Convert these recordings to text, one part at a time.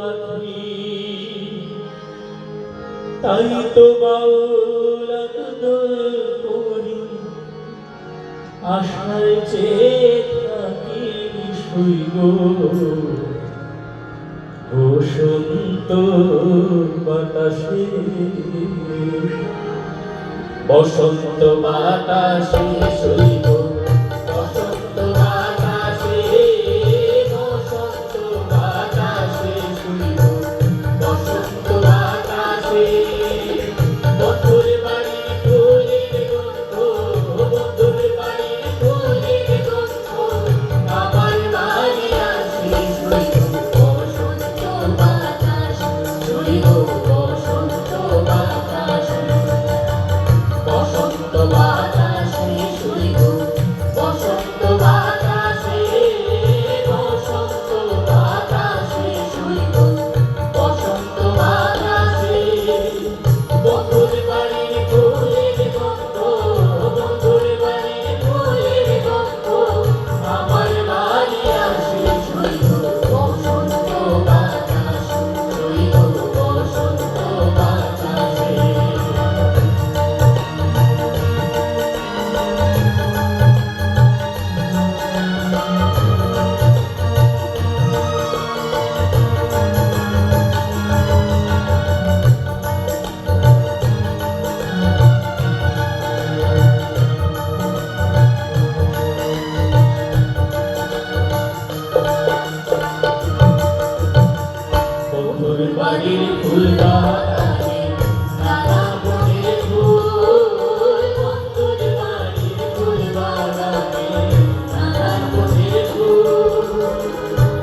আখি তাই তো বাউল আকুল করি আশায় চেয়ে থাকি শৈব বসন্ত বাতাসে বসন্ত বাতাসে শৈব বসন্ত বাতাসে বসন্ত বাতাসে শৈব বসন্ত বাতাসে বন্ধুর বাড়ি ফুলের গন্ধ বন্ধুর বাড়ি ফুলের গন্ধ আমার বাড়ি আসে শৈব বসন্ত বাতাস শৈব বসন্ত বাতাস বসন্ত বাতাসে শৈব বসন্ত বাতাসে বসন্ত বাতাসে শৈব বসন্ত বাতাসে বন্ধুর বাড়ির ফুলের গন্ধ বন্ধুর বাড়ির ফুলের গন্ধ আমার বাড়ি আসে শৈব বসন্ত বাতাস শৈব বসন্ত বাতাসে বন্ধুর বাড়ির ফুল বাগানে নানা বনের ফুল বন্ধুর বাড়ির ফুল বাগানে নানা বনের ফুল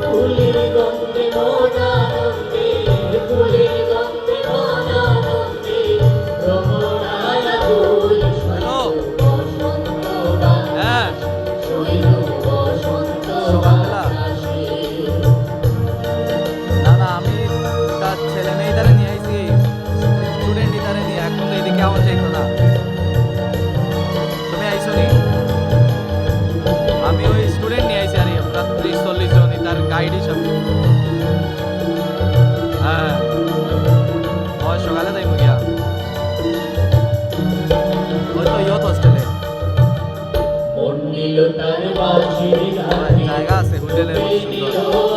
ফুলের গন্ধে মন আনন্দে ফুলের গন্ধে মন আনন্দে রমণায় ফুল শৈব বসন্ত বাতাস শৈব বসন্ত বাতাসে না না আমি তার ছেলে মেয়েদারে নিয়ে আইছি স্টুডেন্ট ইদারে নিয়ে এখন তো এদিকে আমার যাইতো না তুমি আইছো নি আমি ওই স্টুডেন্ট নিয়ে আইছি আরে প্রায় 30-40 জন তার গাইড হিসাবে হ্যাঁ ওই সকালে যাইবো গিয়া ওই তো ইয়ত হোস্টেলে মন নিল তার বাঁশির গানে জায়গা আছে হোটেলে সুন্দর